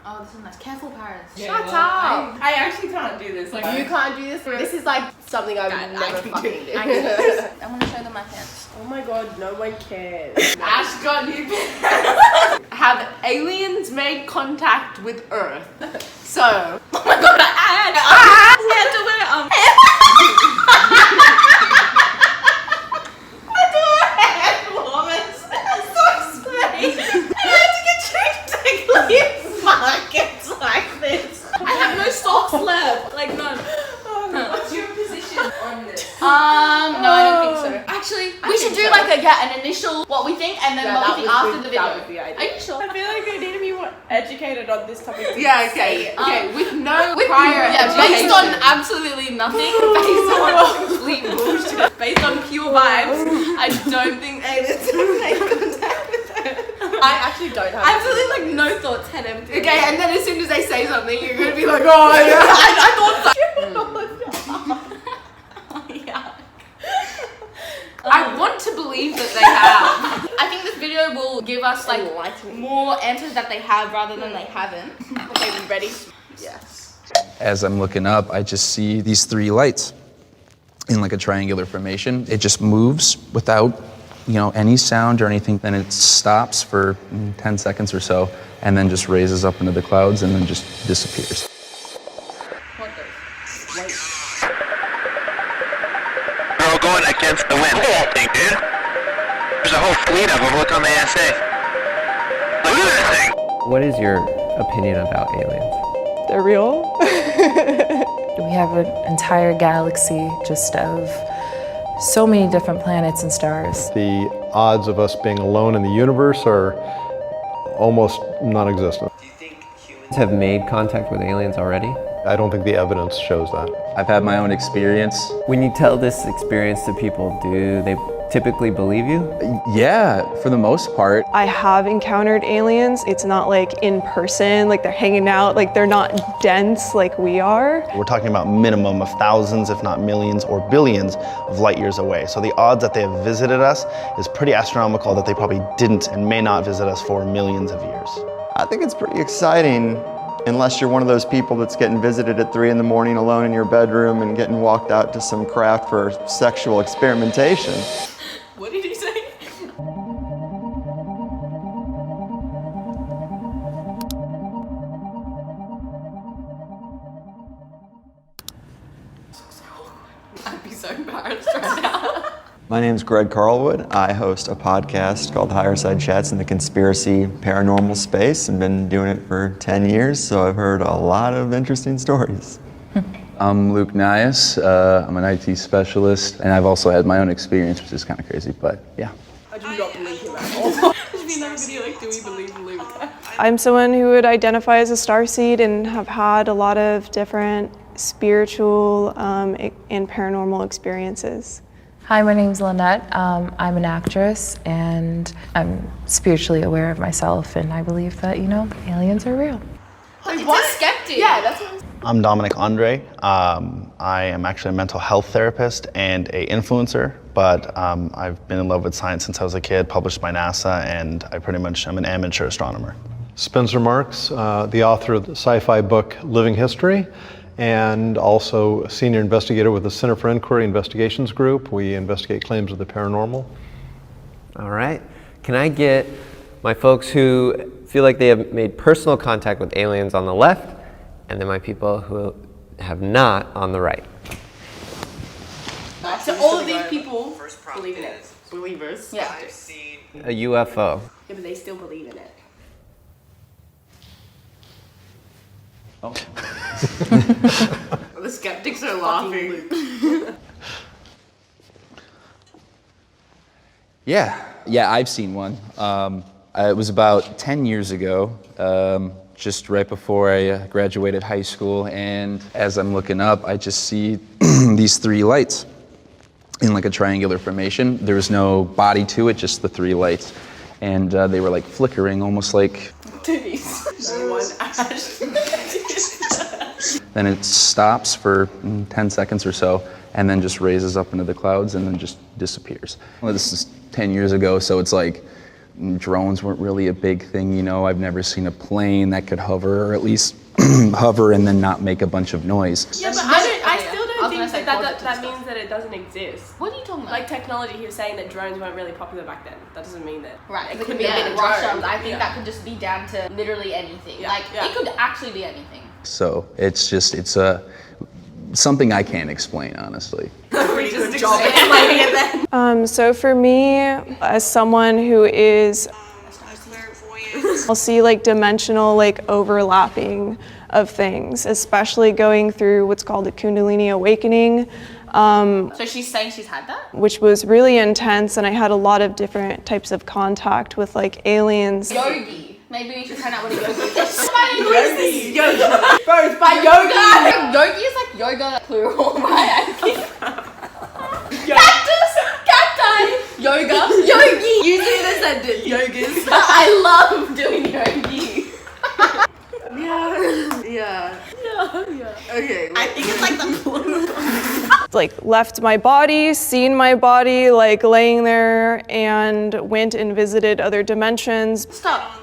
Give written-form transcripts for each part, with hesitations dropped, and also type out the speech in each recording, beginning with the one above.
Oh, this is nice. Careful, Paris. Yeah, Shut well, up. I actually can't do this. Like, You can't do this? This is like something I would never fucking do. I want to show them my pants. Oh my god, no one cares. Ash got new pants. Have aliens made contact with Earth? So, Oh my god, I had to wear warmers. So sweaty. And I had to get changed to clean markets like this. I have no socks left. Like none. What's your position on this? no, I don't think so. Actually, we should do like an initial what we think and then what we think after the video. That would be Are ideal. you sure? I feel like I need to be more educated on this topic. Yeah, okay. With no With prior based education. on absolutely nothing, based on complete bullshit, based on pure vibes, I don't think aliens have made contact with her. I actually don't have Absolutely like no thoughts head empty. Okay, and then as soon as they say something, you're gonna be like, oh yeah, I thought so. Yeah. I want to believe that they have. I think this video will give us like Enlightening. more answers that they have rather than they haven't. Okay, we ready? Yes. As I'm looking up, I just see these three lights in like a triangular formation. It just moves without, any sound or anything. Then it stops for 10 seconds or so, and then just raises up into the clouds and then just disappears. What the? They're all going against the wind. Look at that thing, dude. There's a whole fleet of them. Look on the ASA. Look at that thing. What is your opinion about aliens? They're real. We have an entire galaxy just of so many different planets and stars. The odds of us being alone in the universe are almost non-existent. Do you think humans have made contact with aliens already? I don't think the evidence shows that. I've had my own experience. When you tell this experience to people, do they typically believe you? Yeah, for the most part. I have encountered aliens. It's not like in person, like they're hanging out, like they're not dense like we are. We're talking about minimum of thousands, if not millions or billions of light years away. So the odds that they have visited us is pretty astronomical that they probably didn't and may not visit us for millions of years. I think it's pretty exciting, unless you're one of those people that's getting visited at 3 in the morning alone in your bedroom and getting walked out to some craft for sexual experimentation. What did he say? I'd be so embarrassed right now. My name's Greg Carlwood. I host a podcast called Higher Side Chats in the conspiracy paranormal space and been doing it for 10 years, so I've heard a lot of interesting stories. I'm Luke Nias. I'm an IT specialist, and I've also had my own experience, which is kind of crazy, but yeah. I do not believe him at all. There should be another video like, do we believe Luke? I'm someone who would identify as a starseed and have had a lot of different spiritual and paranormal experiences. Hi, my name's Lynette. I'm an actress and I'm spiritually aware of myself, and I believe that, aliens are real. It's a skeptic. Yeah, that's what I'm Dominic Andre. I am actually a mental health therapist and a influencer, but I've been in love with science since I was a kid, published by NASA, and I pretty much am an amateur astronomer. Spencer Marks, the author of the sci-fi book Living History, and also a senior investigator with the Center for Inquiry Investigations Group. We investigate claims of the paranormal. All right. Can I get my folks who feel like they have made personal contact with aliens on the left, and then my people who have not on the right? So all of these people believe in it. Believers. Yeah. I've seen a UFO. Yeah, but they still believe in it. The skeptics are laughing. Yeah, I've seen one. It was about 10 years ago, just right before I graduated high school, and as I'm looking up, I just see these three lights in like a triangular formation. There was no body to it, just the three lights, and they were like flickering, almost like Titties. One Ash. then it stops for 10 seconds or so, and then just raises up into the clouds and then just disappears. Well, this is 10 years ago, so it's like drones weren't really a big thing, you know. I've never seen a plane that could hover, or at least hover and then not make a bunch of noise. Yeah, but I still don't think that means that it doesn't exist. What are you talking about? Like technology, he was saying that drones weren't really popular back then. That doesn't mean that. Right, it it could be be a bit a of Russia. drone. I think that could just be down to literally anything. It could actually be anything. So it's something I can't explain, honestly. Pretty good job explaining it then. So for me, as someone who is, I'll see like dimensional like overlapping of things, especially going through what's called a Kundalini awakening. So she's saying she's had that? Which was really intense, and I had a lot of different types of contact with like aliens. Yogi. Maybe we should find out what a yogi is. Yogi. Yoga. Bro, it's by yoga. Yogi is like yoga plural, right? I think. Cactus. Cacti. Yoga. Yogi. Using it as a yogas. I love doing yogi. Yeah. Okay. I think it's like the plural. Like left my body, seen my body like laying there, and went and visited other dimensions. Stop.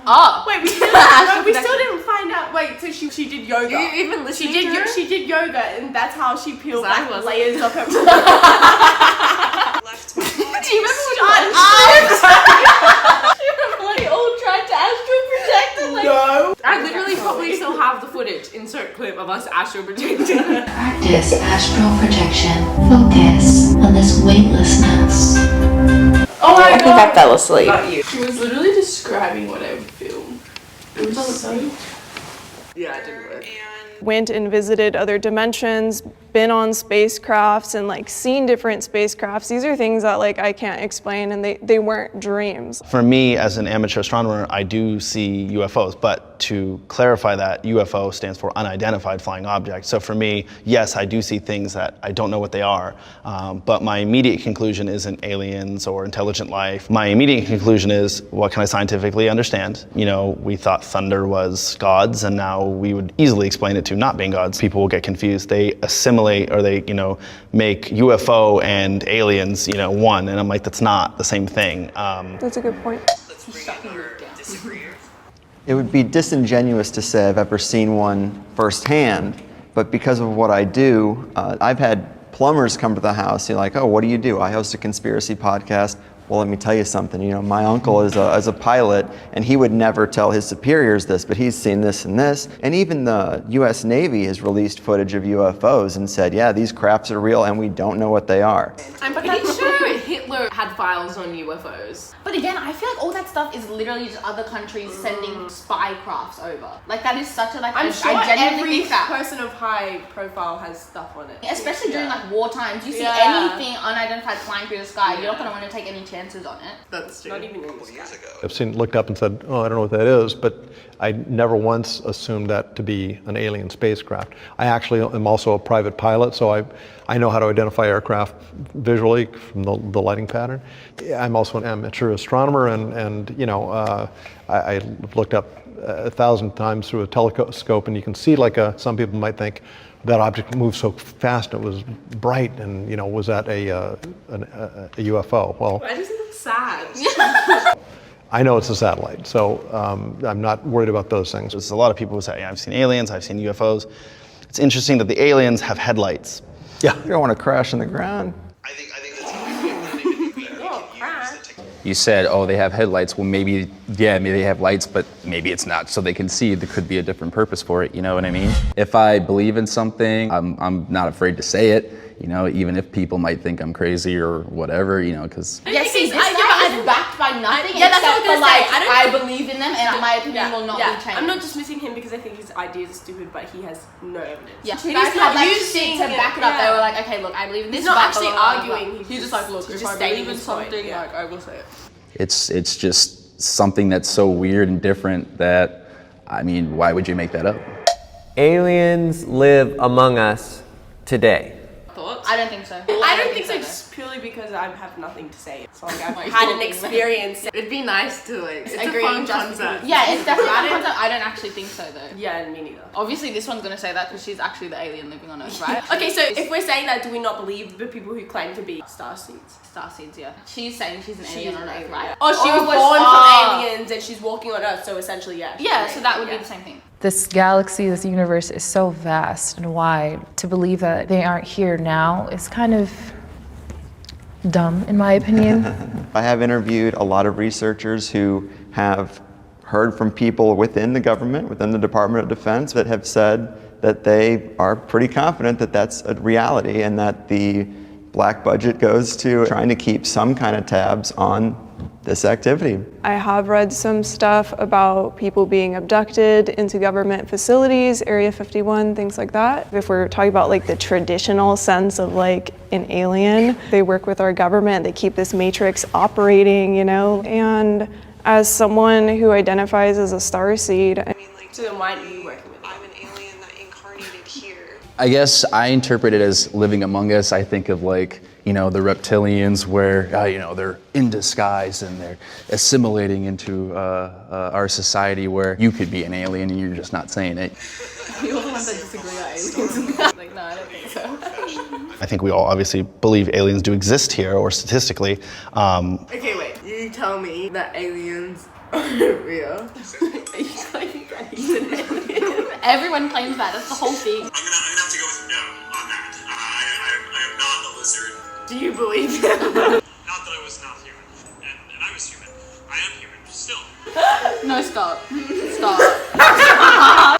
Oh. Wait, we still didn't find out. Wait, so she did yoga. You even listening to her? She did yoga, and that's how she peeled back layers of her. Do you remember when we all tried to astral project and like? No. I literally probably still have the footage. Insert clip of us astral projecting. Practice astral projection. Focus on this weightlessness. Oh my god. I think I fell asleep. She was literally describing what I would feel. It was so. Yeah, it didn't work. Went and visited other dimensions, been on spacecrafts and like seen different spacecrafts. These are things that like I can't explain, and they weren't dreams. For me, as an amateur astronomer, I do see UFOs, but to clarify that, UFO stands for unidentified flying object. So for me, yes, I do see things that I don't know what they are, but my immediate conclusion isn't aliens or intelligent life. My immediate conclusion is, what can I scientifically understand? You know, we thought thunder was gods, and now we would easily explain it to not being gods. People will get confused. They assimilate, or they, make UFO and aliens, one, and I'm like, that's not the same thing. That's a good point. It would be disingenuous to say I've ever seen one firsthand, but because of what I do, I've had plumbers come to the house. You're like, oh, what do you do? I host a conspiracy podcast. Well, let me tell you something. My uncle is a pilot, and he would never tell his superiors this, but he's seen this and this. And even the U.S. Navy has released footage of UFOs and said, yeah, these crafts are real, and we don't know what they are. I'm pretty sure Hitler had files on UFOs. But again, I feel like all that stuff is literally just other countries sending spy crafts over. Like that is such a I'm sure I genuinely every think that. person of high profile has stuff on it. Especially during like war times, you see anything unidentified flying through the sky, you're not gonna want to take any chances on it. That's true. Not even in the sky. I've looked up and said, oh, I don't know what that is, but I never once assumed that to be an alien spacecraft. I actually am also a private pilot, so I know how to identify aircraft visually from the lighting pattern. I'm also an amateur astronomer, and I looked up 1,000 times through a telescope, and you can see some people might think that object moved so fast, it was bright, and was that a UFO? Well, Why does it look sad? I know it's a satellite, so I'm not worried about those things. There's a lot of people who say, I've seen aliens, I've seen UFOs. It's interesting that the aliens have headlights. Yeah. You don't want to crash in the ground. I think that's You said, oh, they have headlights. Well, maybe they have lights, but maybe it's not so they can see. There could be a different purpose for it, you know what I mean? If I believe in something, I'm not afraid to say it, even if people might think I'm crazy or whatever, because... Yeah, see, this guy is backed by nothing except for I believe in them, and my opinion will not be changed. I'm not dismissing him because I think his ideas are stupid, but he has no evidence. Yeah, He's guys not had using to back it up. They were like, okay, look, I believe in this. He's not but actually blah, blah, blah, arguing. blah. He's just like, look, if I believe in something, I will say it. It's just something that's so weird and different that, why would you make that up? Aliens live among us today. Thoughts? I don't think so. I don't think so, just purely purely because I have nothing to say. So like I've had an experience. It'd be nice to like. It's agree a fun just concept. Yeah, it's definitely a fun concept. I don't actually think so though. Yeah, me neither. Obviously, this one's gonna say that because she's actually the alien living on Earth, right? Okay, so if we're saying that, do we not believe the people who claim to be starseeds? Starseeds, yeah. She's saying she's an alien on Earth, right? Oh, she was born from aliens and she's walking on Earth, so essentially, yeah. Yeah, so that would be the same thing. This galaxy, this universe is so vast and wide. To believe that they aren't here now is kind of dumb, in my opinion. I have interviewed a lot of researchers who have heard from people within the government, within the Department of Defense, that have said that they are pretty confident that that's a reality and that the black budget goes to trying to keep some kind of tabs on this activity. I have read some stuff about people being abducted into government facilities, Area 51, things like that. If we're talking about like the traditional sense of like an alien, they work with our government, they keep this matrix operating, you know? And as someone who identifies as a starseed, I mean, like, so then why are you working with them? I'm an alien that incarnated here. I guess I interpret it as living among us. I think of like, you know, the reptilians where, you know, they're in disguise and they're assimilating into our society where you could be an alien and you're just not saying it. The only ones that disagree are aliens. Like, no, I don't think so. I think we all obviously believe aliens do exist here, or statistically. Okay, wait. You tell me that aliens aren't real. Are you claiming that he's an alien? Everyone claims that. That's the whole thing. I'm gonna have to go with no on that. I am not a lizard. Do you believe him? Not that I was not human, and I was human. I am human still. No, stop. Stop.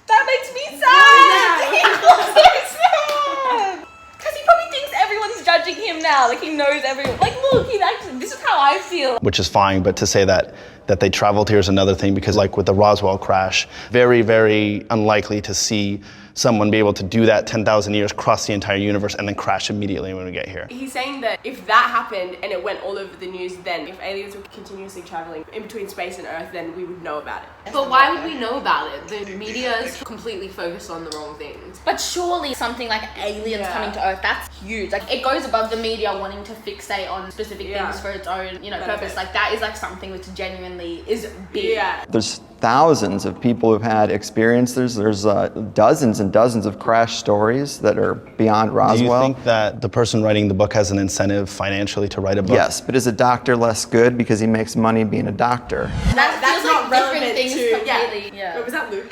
That makes me sad. He looks so sad. Because he probably thinks everyone's judging him now. Like, he knows everyone. Like, look, he's actually, this is how I feel. Which is fine, but to say that they traveled here is another thing, because like with the Roswell crash, very, very unlikely to see someone be able to do that 10,000 years, cross the entire universe, and then crash immediately when we get here. He's saying that if that happened and it went all over the news, then if aliens were continuously traveling in between space and Earth, then we would know about it. But why would we know about it? The media is completely focused on the wrong things. But surely something like aliens coming to Earth, that's huge. Like, it goes above the media wanting to fixate on specific things for its own, you know, purpose. Like, that is like something which genuinely is big. Yeah. There's thousands of people who've had experiences. There's dozens and dozens of crash stories that are beyond Roswell. Do you think that the person writing the book has an incentive financially to write a book? Yes, but is a doctor less good because he makes money being a doctor? That's not relevant things to completely. Yeah. Wait, was that Luke?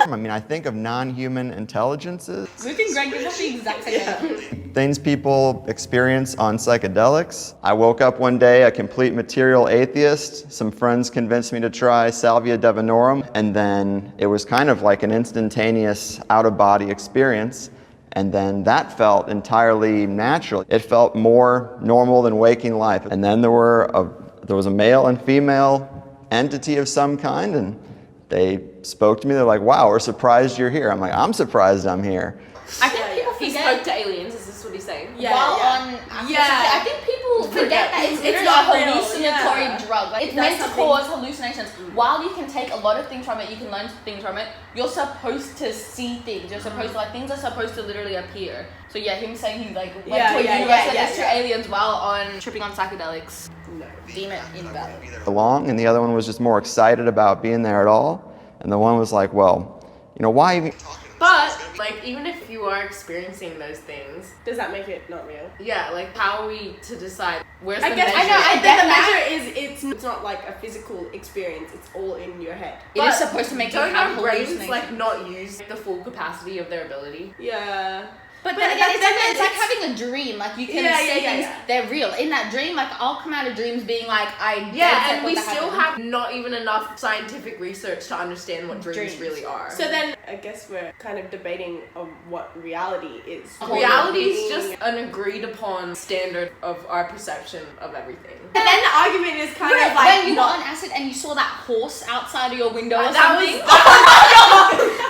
I mean, I think of non-human intelligences, Luke and Greg give us the exact same thing. things people experience on psychedelics. I woke up one day a complete material atheist. Some friends convinced me to try Salvia divinorum, and then it was kind of like an instantaneous out-of-body experience. And then that felt entirely natural. It felt more normal than waking life. And then there was a male and female entity of some kind, and they spoke to me. They're like, "Wow, we're surprised you're here." I'm like, "I'm surprised I'm here." I think people He forget. spoke to aliens. Is this what he's saying? I think people forget that it's literally a not real, hallucinatory drug. Like, it's meant to cause hallucinations. While you can take a lot of things from it, you can learn things from it, you're supposed to see things. You're supposed to, like, things are supposed to literally appear. So yeah, him saying he like went to a universe that there's two aliens while on tripping on psychedelics. No. Deem it invalid. Along, and the other one was just more excited about being there at all. And the one was like, "Well, you know, why even?" But, like, even if you are experiencing those things, Does that make it not real? yeah, like, how are we to decide where's I the guess measure? I think the measure is it's not like a physical experience. It's all in your head. It is supposed to make you Don't have our brains, hallucinations. like, not use the full capacity of their ability? Yeah. But then again, it's like having a dream. Like, you can say things, they're real. In that dream, like, I'll come out of dreams being like, and we still have not even enough scientific research to understand what dreams really are. So then, I guess we're kind of debating on what reality is. Reality is just an agreed upon standard of our perception of everything. And then the argument is kind of like when you got on acid and you saw that horse outside of your window or that something.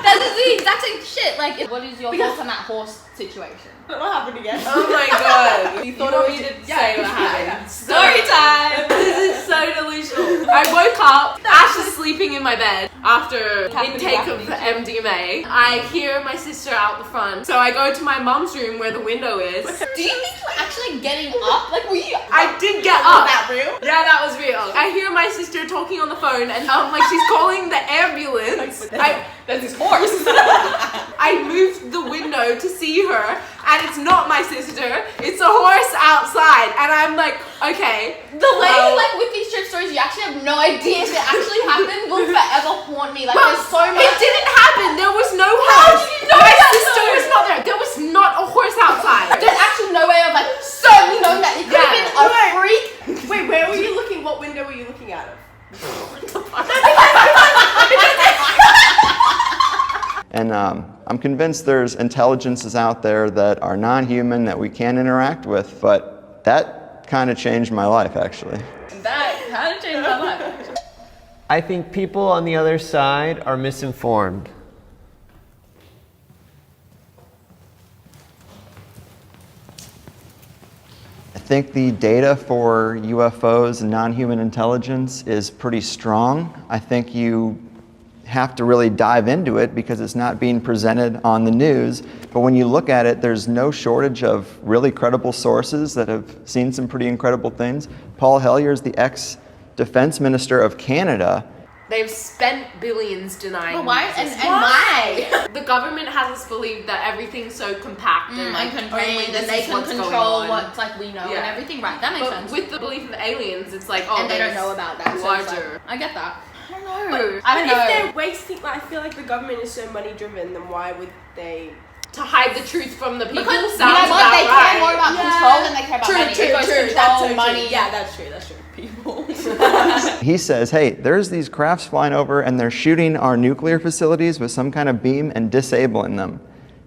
That's the exact same shit. Like, what is your thoughts on that horse situation? What happened again? Oh my god. You thought I needed to say what happened. Story time! This is so delusional. I woke up, Ash is sleeping in my bed after intake of MDMA, May. I hear my sister out the front, so I go to my mom's room where the window is. Do you think you're actually getting up? Like, were you? I did get up. Was that real? Yeah, that was real. I hear my sister talking on the phone, and like she's calling the ambulance. There's this horse. I moved the window to see her, and it's not my sister. It's a horse outside, and I'm like, okay. The way, like, with these trip stories, you actually have no idea if it actually happened will forever haunt me. Like, there's so much. It didn't happen. There was no horse. How did you know my that, sister was not there. There was not a horse outside. There's actually no way of, like, certainly knowing that. It could have been a freak. Wait, where were you looking? What window were you looking out of? And I'm convinced there's intelligences out there that are non-human that we can interact with, but that kind of changed my life, actually. That kind of changed my life. I think people on the other side are misinformed. I think the data for UFOs and non-human intelligence is pretty strong. I think you have to really dive into it because it's not being presented on the news. But when you look at it, there's no shortage of really credible sources that have seen some pretty incredible things. Paul Hellyer is the ex-defense minister of Canada. They've spent billions denying. But why? And why? The government has us believe that everything's so compact and like contained, and they can control what's like we know and everything. Right? That makes sense. With the belief in the aliens, it's like and they don't know about that. Larger. So like, I get that. I don't know. But if they're wasting, I feel like the government is so money driven, then why would they? To hide the truth from the people. Because you know what? They care more about control than they care about money. True, it goes control, money. Yeah, that's true. That's true. People. He says, hey, there's these crafts flying over and they're shooting our nuclear facilities with some kind of beam and disabling them.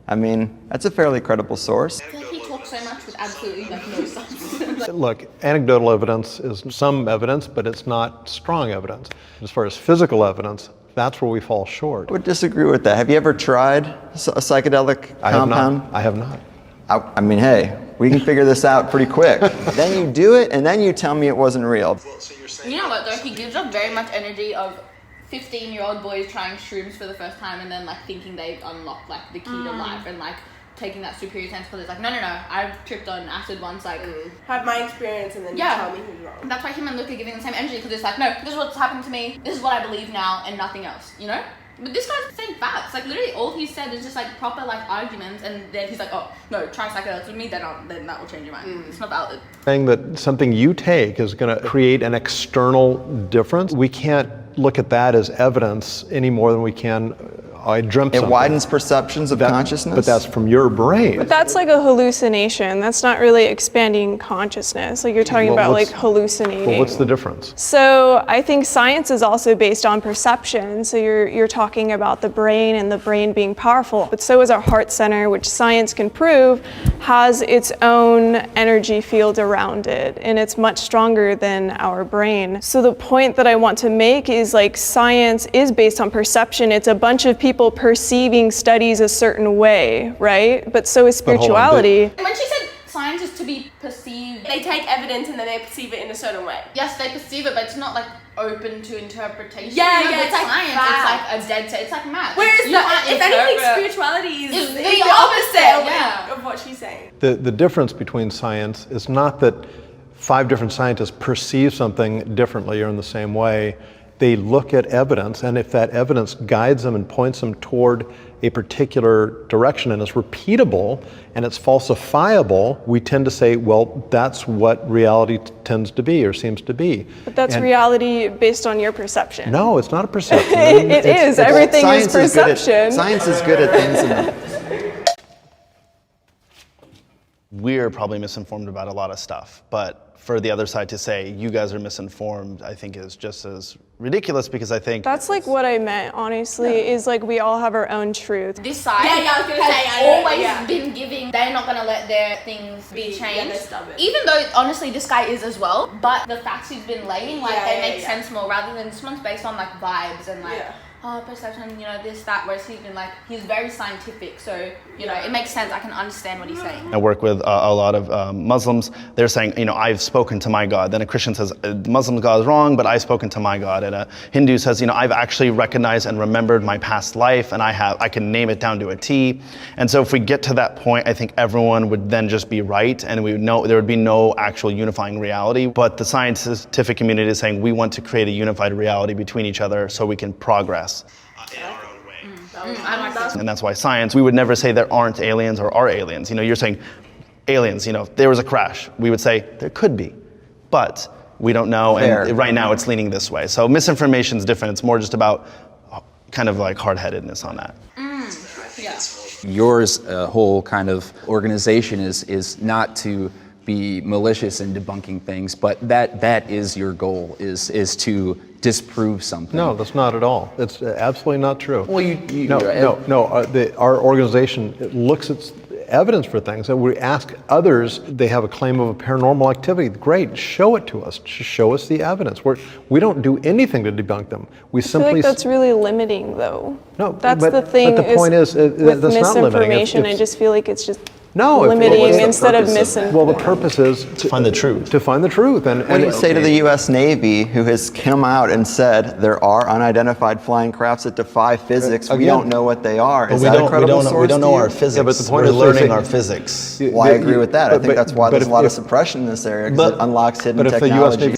I mean, that's a fairly credible source. He talks so much with absolutely like no substance. Look, anecdotal evidence is some evidence, but it's not strong evidence. As far as physical evidence, that's where we fall short. I would disagree with that. Have you ever tried a psychedelic compound? I have not. I mean, hey, we can figure this out pretty quick. Then you do it, and then you tell me it wasn't real. You know what, though? He gives off very much energy of 15-year-old boys trying shrooms for the first time and then, like, thinking they've unlocked, like, the key to life and, like, taking that superior sense because it's like, no, I've tripped on acid once, like... Have my experience and then you tell me who's wrong. And that's why him and Luke are giving the same energy because it's like, no, this is what's happened to me, this is what I believe now and nothing else, you know? But this guy's saying facts. Like, literally all he said is just, like, proper, like, arguments and then he's like, oh, no, try psychedelics with me, then that will change your mind. It's not valid. Saying that something you take is going to create an external difference, we can't look at that as evidence any more than we can I dreamt something. It widens perceptions of consciousness? But that's from your brain. But that's like a hallucination. That's not really expanding consciousness. Like you're talking about like hallucinating. Well, what's the difference? So I think science is also based on perception. So you're talking about the brain and the brain being powerful. But so is our heart center, which science can prove has its own energy field around it. And it's much stronger than our brain. So the point that I want to make is like science is based on perception. It's a bunch of people perceiving studies a certain way, right? But so is spirituality. When she said science is to be perceived, they take evidence and then they perceive it in a certain way. Yes, they perceive it, but it's not like open to interpretation. Yeah, you know, yeah, it's like science. It's like a dead set. It's like math. Whereas if anything, spirituality is the opposite of what she's saying. The difference between science is not that 5 different scientists perceive something differently or in the same way. They look at evidence, and if that evidence guides them and points them toward a particular direction and is repeatable and it's falsifiable, we tend to say, well, that's what reality tends to be or seems to be. But that's reality based on your perception. No, it's not a perception. It is. Everything is perception. Science is good at things. We're probably misinformed about a lot of stuff, but for the other side to say you guys are misinformed, I think is just as ridiculous because I think that's like what I meant, honestly, is like we all have our own truth. This side has always been giving, they're not gonna let their things be changed. Even though honestly this guy is as well, but the facts he's been laying, like they make sense more rather than this one's based on like vibes and like perception, this, that, whereas he's been like, he's very scientific, so, it makes sense. I can understand what he's saying. I work with a lot of Muslims. They're saying, I've spoken to my God. Then a Christian says, Muslim God is wrong, but I've spoken to my God. And a Hindu says, I've actually recognized and remembered my past life, and I can name it down to a T. And so if we get to that point, I think everyone would then just be right, and we would know there would be no actual unifying reality. But the scientific community is saying we want to create a unified reality between each other so we can progress. In our own way. And that's why science, we would never say there aren't aliens or are aliens. You're saying aliens, if there was a crash, we would say there could be, but we don't know, and right now it's leaning this way. So misinformation is different. It's more just about kind of like hard-headedness on that. Yours whole kind of organization is not to be malicious in debunking things, but that is your goal, is to disprove something. No, that's not at all. It's absolutely not true. Well, our organization looks at evidence for things, and we ask others. They have a claim of a paranormal activity. Great, show it to us. Show us the evidence. We don't do anything to debunk them. We simply. I feel like that's really limiting, though. No, that's the thing. But the point is, with that's not limiting. misinformation, I just feel like it's just. Limiting instead of misinformation. Well, the purpose is to find the truth. To find the truth. And what do you say to the U.S. Navy, who has come out and said there are unidentified flying crafts that defy physics? We don't know what they are. Is that a credible source? We don't know our physics. Yeah, but the point We're is learning our physics. Well, I agree with that. I think that's why there's a lot of suppression in this area, because it unlocks hidden technology.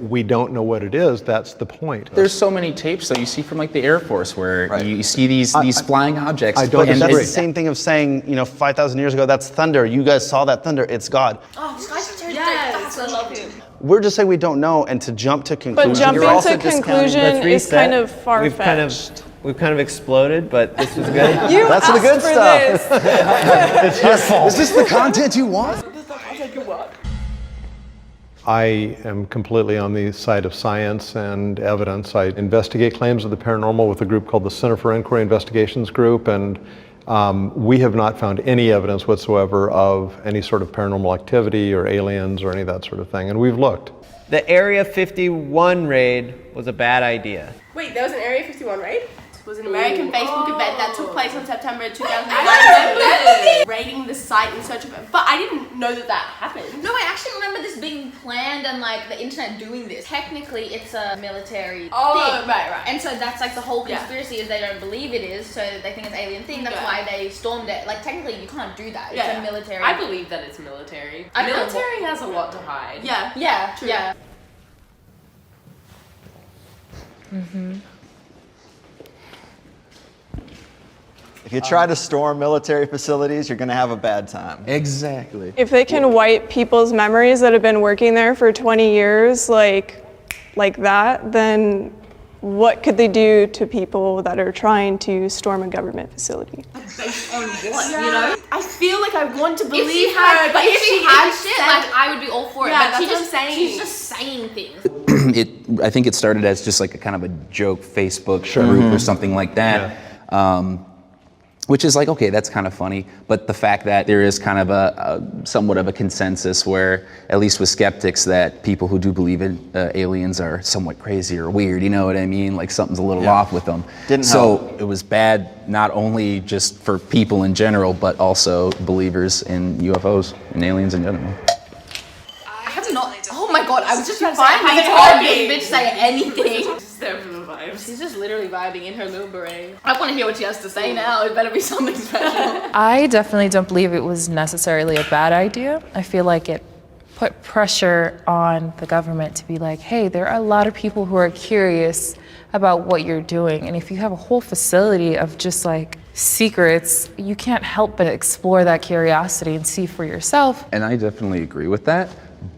We don't know what it is. That's the point. There's so many tapes that you see from like the Air Force where you see these flying objects. I don't That's disagree. the same thing of saying, 5,000 years ago, that's thunder. You guys saw that thunder. It's God. Oh, this guy's so yes, I love him. We're just saying we don't know, and to jump to conclusions. But jumping to conclusion is kind of far-fetched. We've kind of exploded, but this was good. That's the good stuff. It's your fault. Is this the content you want? I am completely on the side of science and evidence. I investigate claims of the paranormal with a group called the Center for Inquiry Investigations Group, and we have not found any evidence whatsoever of any sort of paranormal activity or aliens or any of that sort of thing, and we've looked. The Area 51 raid was a bad idea. Wait, there was an Area 51 raid? It was an American Facebook event that took place on September 2009. Raiding the site in search of it. But I didn't know that happened. No, I actually remember this being planned and like the internet doing this. Technically, it's a military thing. Right. And so that's like the whole conspiracy is they don't believe it is, so they think it's an alien thing. That's why they stormed it. Like technically, you can't do that. It's a military. I believe that it's military. Military has a lot to hide. Yeah, true. Yeah. If you try to storm military facilities, you're going to have a bad time. Exactly. If they can wipe people's memories that have been working there for 20 years, like that, then what could they do to people that are trying to storm a government facility? Based on what, I feel like I want to believe her, but if she had shit, like I would be all for it. Yeah, but she's just saying things. I think it started as just like a kind of a joke Facebook group or something like that. Which is like, okay, that's kind of funny, but the fact that there is kind of a somewhat of a consensus where, at least with skeptics, that people who do believe in aliens are somewhat crazy or weird, you know what I mean? Like something's a little off with them. Didn't help. So it was bad not only just for people in general, but also believers in UFOs and aliens in general. I have not. Oh my god, I was just trying to say, finally I haven't heard this bitch say anything. Just there for the vibes. She's just literally vibing in her little beret. I want to hear what she has to say now. It better be something special. I definitely don't believe it was necessarily a bad idea. I feel like it put pressure on the government to be like, hey, there are a lot of people who are curious about what you're doing. And if you have a whole facility of just like secrets, you can't help but explore that curiosity and see for yourself. And I definitely agree with that,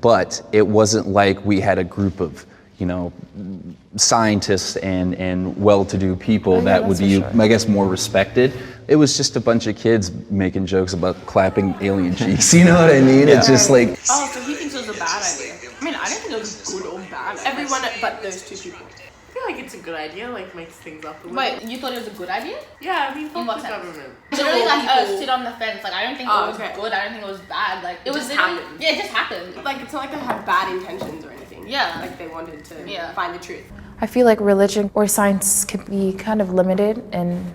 but it wasn't like we had a group of, scientists and well-to-do people that would be, I guess, more respected. It was just a bunch of kids making jokes about clapping alien cheeks. You know what I mean? It's just like. Oh, so he thinks it was a bad idea. I mean, I don't think it was good or bad. Everyone but those two people. I feel like it's a good idea, like makes things up a little. Wait, you thought it was a good idea? Yeah, I mean, In what fuck the sense? government. Literally, like, sit on the fence. Like, I don't think it was good. I don't think it was bad. Like, it was just literally. happened. Yeah, it just happened. Like, it's not like they had bad intentions or anything. Yeah. Like, they wanted to Yeah. find the truth. I feel like religion or science can be kind of limited and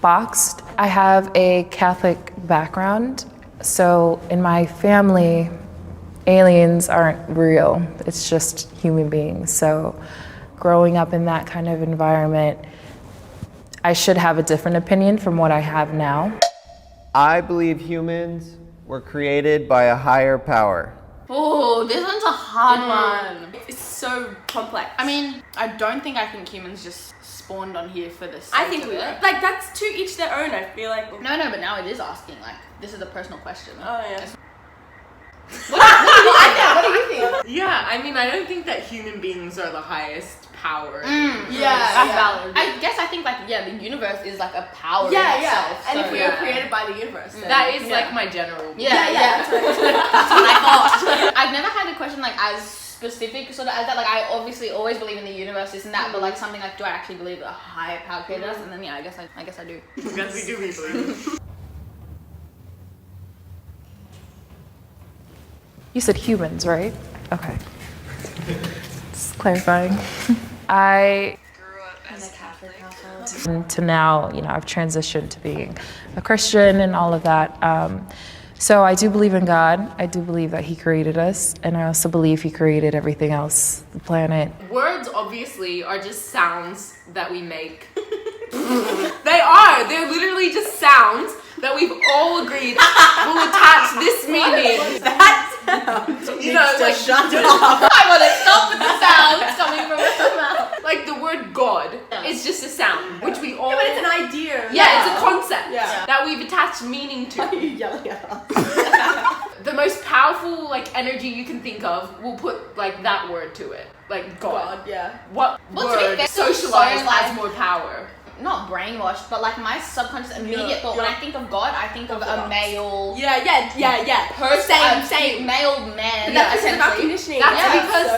boxed. I have a Catholic background, so in my family, aliens aren't real. It's just human beings. So growing up in that kind of environment, I should have a different opinion from what I have now. I believe humans were created by a higher power. Oh, this one's a hard one. It's so complex. I mean, I think humans just spawned on here for this. I think like that's to each their own. I feel like. No, but now it is asking. Like, this is a personal question. Oh yeah. What do you think? Yeah, I mean, I don't think that human beings are the highest power. That's valid. I think the universe is like a power in itself. And so, if we were created by the universe, then, That is like my general. That's what I thought. I've never had a question like as specific sort of as that. Like, I obviously always believe in the universe, this and that, but like something like, do I actually believe that a higher power created us? And then I guess I do. Because we do believe. You said humans, right? Okay. Just clarifying. I grew up as a Catholic household. To now, I've transitioned to being a Christian and all of that. So I do believe in God. I do believe that He created us, and I also believe He created everything else, the planet. Words obviously are just sounds that we make. They are. They're literally just sounds that we've all agreed will attach this meaning. Shut up. I want to stop with the sounds coming from your mouth. Like the word God is just a sound, which we all. Yeah, but it's an idea. Yeah, it's a concept that we've attached meaning to. Why are you yelling at us? The most powerful energy you can think of, we'll put that word to it, like God. What word socialized has more power? Not brainwashed, but like my subconscious immediate thought when I think of God, I think of a male. Person, same. Male man. That's about conditioning. That's because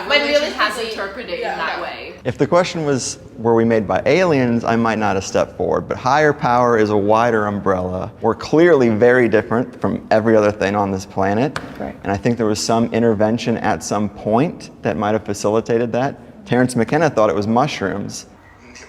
religion has realistically, interpreted it in that way. If the question was, were we made by aliens, I might not have stepped forward, but higher power is a wider umbrella. We're clearly very different from every other thing on this planet. Right. And I think there was some intervention at some point that might have facilitated that. Terrence McKenna thought it was mushrooms.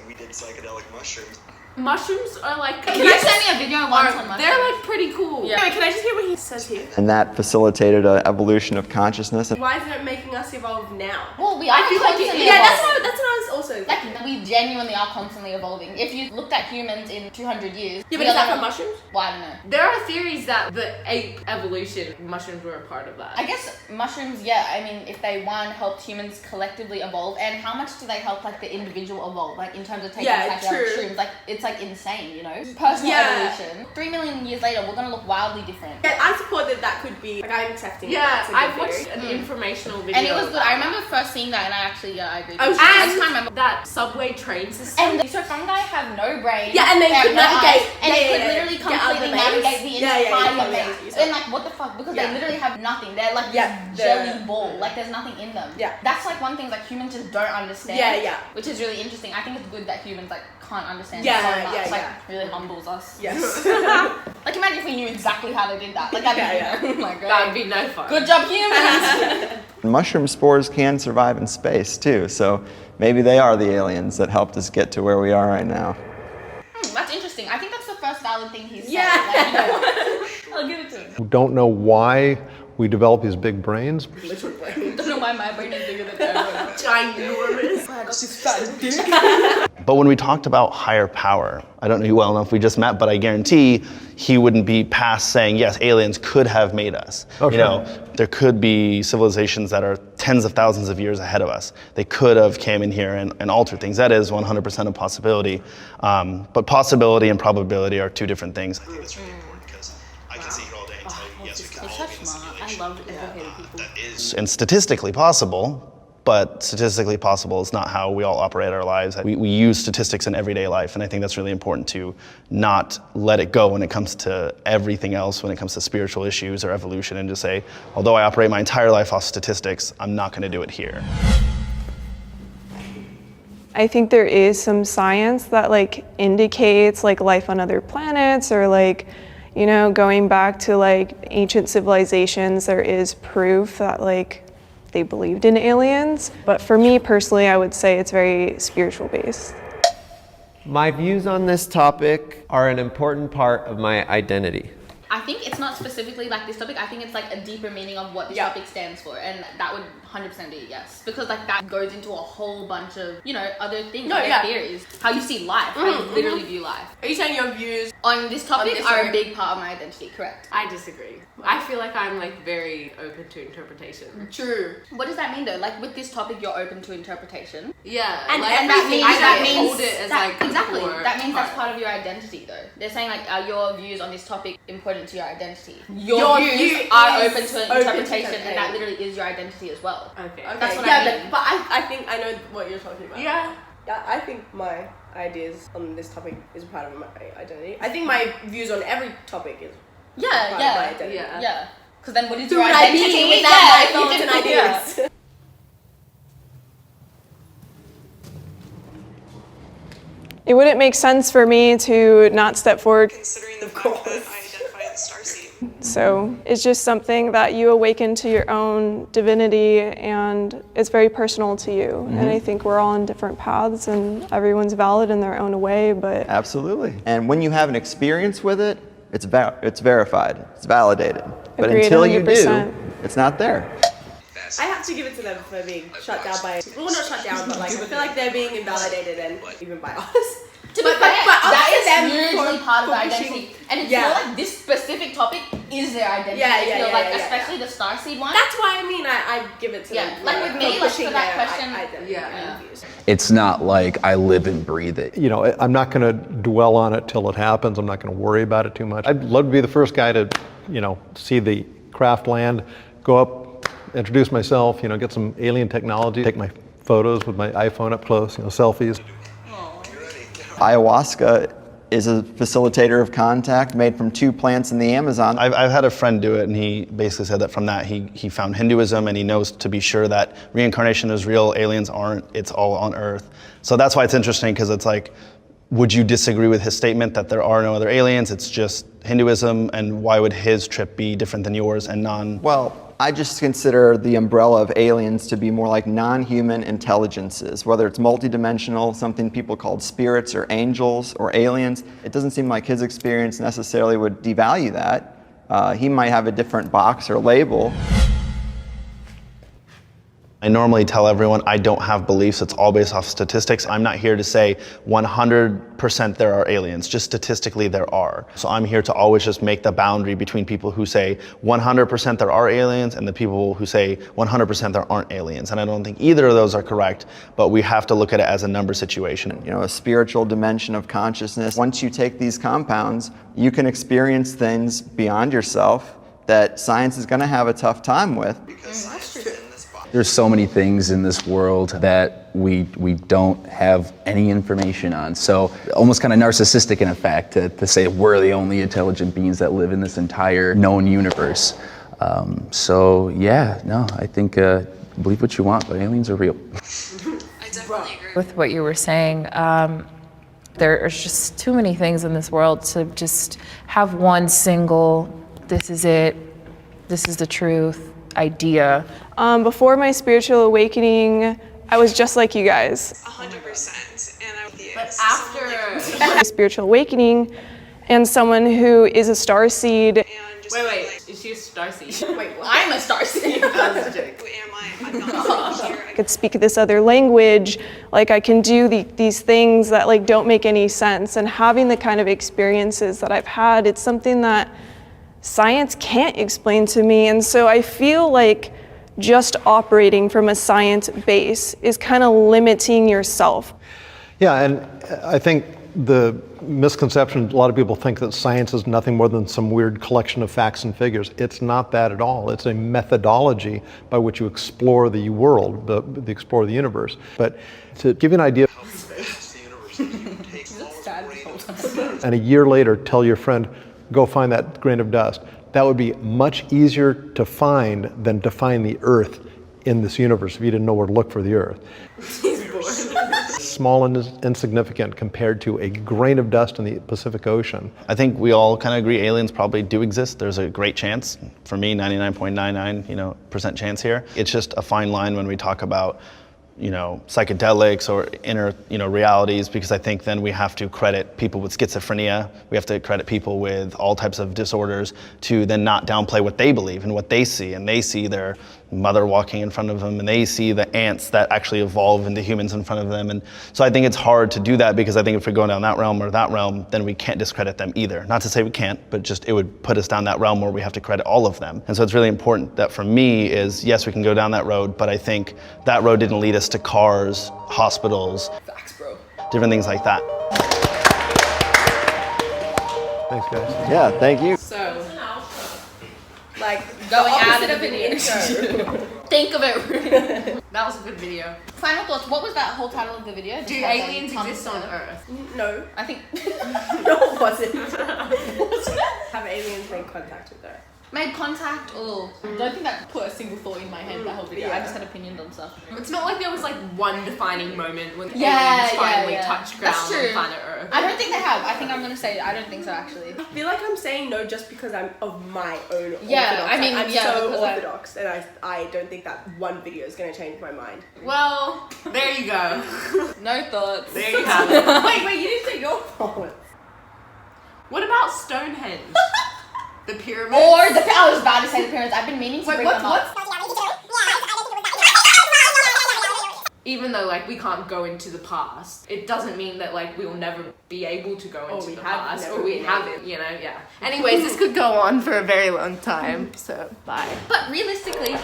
We did psychedelic mushrooms. Mushrooms are Can you send me a video once on mushrooms? They're pretty cool. Yeah. Wait, can I just hear what he says here? And that facilitated an evolution of consciousness. Why isn't it making us evolve now? Well, we are constantly Yeah, evolving. that's what I was also we genuinely are constantly evolving. If you looked at humans in 200 years... Yeah, but is that from mushrooms? Well, I don't know. There are theories that the ape evolution, mushrooms were a part of that. I guess mushrooms, I mean, if they, helped humans collectively evolve, and how much do they help, the individual evolve, in terms of taking shrooms? It's, insane, Personal evolution. 3 million years later, we're gonna look wildly different. Yeah, I support that could be, I'm accepting Yeah, I've watched an informational video. And it was good. I remember first seeing that, and I actually, I agree. I just can't remember. That subway train system. And so fungi have no brain. Yeah, and they could navigate. And they could literally completely navigate the entire maze. And what the fuck? Because they literally have nothing. They're like this jelly ball. There's nothing in them. Yeah. That's one thing humans just don't understand. Yeah. Which is really interesting. I think it's good that humans can't understand so much. Yeah. Really humbles us. Yes. Imagine if we knew exactly how they did that. That'd be no fun. Good job, humans. Mushroom spores can survive in space too, so maybe they are the aliens that helped us get to where we are right now. That's interesting. I think that's the first valid thing he's said. I'll give it to him. We don't know why we develop these big brains. Literal brain. Don't know why my brain is bigger than everyone else. Ginormous. I got this fat dick. But when we talked about higher power, I don't know you well enough, we just met, but I guarantee he wouldn't be past saying, yes, aliens could have made us. Okay. There could be civilizations that are tens of thousands of years ahead of us. They could have came in here and altered things. That is 100% a possibility. But possibility and probability are two different things. I think that's really important because I can sit here all day and tell you, yes, we can all be in a simulation. I love educated people. That is. And statistically possible, but statistically possible is not how we all operate our lives. We use statistics in everyday life, and I think that's really important to not let it go when it comes to everything else, when it comes to spiritual issues or evolution, and just say, although I operate my entire life off statistics, I'm not going to do it here. I think there is some science that indicates life on other planets or going back to ancient civilizations, there is proof that they believed in aliens. But for me personally, I would say it's very spiritual based. My views on this topic are an important part of my identity. I think it's not specifically like this topic. I think it's like a deeper meaning of what this topic stands for, and that would 100% be a yes, because like that goes into a whole bunch of other things, theories, how you see life, how you literally view life. Are you saying your views on this topic are a big part of my identity? Correct. I disagree. I feel like I'm like very open to interpretation. True. What does that mean though? Like with this topic, you're open to interpretation. Yeah, and like, that means I hold it as like exactly. That means that's part. part of your identity though. They're saying like, are your views on this topic important to your identity? Your views are open to interpretation, and that literally is your identity as well. Okay. That's what I mean. But I think I know what you're talking about. Yeah. Yeah, I think my ideas on this topic is part of my identity. I think my views on every topic is part of my identity. Yeah. Because then what is Who your would I identity be without my my thoughts and ideas? It wouldn't make sense for me to not step forward, considering the fact that I identify as starseed. so it's just something that you awaken to your own divinity, and it's very personal to you. And I think we're all on different paths, and everyone's valid in their own way, but... Absolutely. And when you have an experience with it, it's verified, it's validated. But Agreed, until you 100%. do, it's not there. I have to give it to them for being shut down by, well, not shut down, but like I feel like they're being invalidated and even by us. To be fair, that is them usually part of for their pushing- identity. And it's more like this specific topic is their identity. Yeah, I yeah, feel yeah, like, yeah, yeah. especially the starseed one. That's why I mean I give it to them. Yeah, like with me, like for that question. Yeah. It's not like I live and breathe it. You know, I'm not going to dwell on it till it happens. I'm not going to worry about it too much. I'd love to be the first guy to, see the craft land, go up, introduce myself, get some alien technology, take my photos with my iPhone up close, selfies. Ayahuasca is a facilitator of contact made from 2 plants in the Amazon. I've had a friend do it, and he basically said that from that he found Hinduism, and he knows to be sure that reincarnation is real, aliens aren't, it's all on Earth. So that's why it's interesting, because it's like, would you disagree with his statement that there are no other aliens, it's just Hinduism, and why would his trip be different than yours and non? Well, I just consider the umbrella of aliens to be more like non-human intelligences, whether it's multidimensional, something people called spirits or angels or aliens. It doesn't seem like his experience necessarily would devalue that. He might have a different box or label. I normally tell everyone I don't have beliefs, it's all based off statistics. I'm not here to say 100% there are aliens, just statistically there are. So I'm here to always just make the boundary between people who say 100% there are aliens and the people who say 100% there aren't aliens. And I don't think either of those are correct, but we have to look at it as a number situation. A spiritual dimension of consciousness. Once you take these compounds, you can experience things beyond yourself that science is going to have a tough time with. There's so many things in this world that we don't have any information on. So almost kind of narcissistic in effect to say we're the only intelligent beings that live in this entire known universe. I think believe what you want, but aliens are real. I definitely agree With what you were saying, there's just too many things in this world to just have one single, this is it, this is the truth idea. Before my spiritual awakening, I was just like you guys. 100%. And But after My spiritual awakening, and someone who is a starseed. Wait, is she a starseed? Wait, I'm a starseed. who am I? I'm not here. I could speak this other language, like I can do these things that like don't make any sense. And having the kind of experiences that I've had, it's something that science can't explain to me. And so I feel like just operating from a science base is kind of limiting yourself. Yeah, and I think the misconception, a lot of people think that science is nothing more than some weird collection of facts and figures. It's not that at all. It's a methodology by which you explore the world, explore the universe. But to give you an idea, and a year later tell your friend, go find that grain of dust, that would be much easier to find than to find the Earth in this universe if you didn't know where to look for the Earth. small and insignificant compared to a grain of dust in the Pacific Ocean. I think we all kind of agree aliens probably do exist. There's a great chance. For me, 99.99% chance here. It's just a fine line when we talk about psychedelics or inner, realities, because I think then we have to credit people with schizophrenia, we have to credit people with all types of disorders to then not downplay what they believe and what they see. And they see their mother walking in front of them, and they see the ants that actually evolve into humans in front of them. And so I think it's hard to do that, because I think if we go down that realm or that realm, then we can't discredit them either. Not to say we can't, but just it would put us down that realm where we have to credit all of them. And so it's really important that for me is, yes, we can go down that road, but I think that road didn't lead us to cars, hospitals, Facts, bro. different things like that. Thanks, guys. Yeah, thank you. So, like, Going the out opposite of of an intro. Think of it. That was a good video. Final thoughts. What was that whole title of the video? Do aliens exist on Earth? No. I think. No, it wasn't. Have aliens made contact with Earth? Made contact. Oh, I don't think that put a single thought in my head. That whole video. I just had opinions on stuff. It's not like there was like one defining moment when Yeah, aliens finally yeah. touched ground That's true. on planet Earth. I don't think they have. I think I'm gonna say I don't think so actually. I feel like I'm saying no just because I'm of my own Yeah, orthodox. I mean, I'm yeah, so because orthodox, and I don't think that one video is going to change my mind. Well, there you go. No thoughts. There you have it. Wait, you didn't say your thoughts. What about Stonehenge? The pyramids? Or the I was about to say the pyramids. I've been meaning to bring them up. Even though like we can't go into the past, it doesn't mean that like we'll never be able to go into the past, or we haven't, yeah. Anyways, this could go on for a very long time, so bye. But realistically.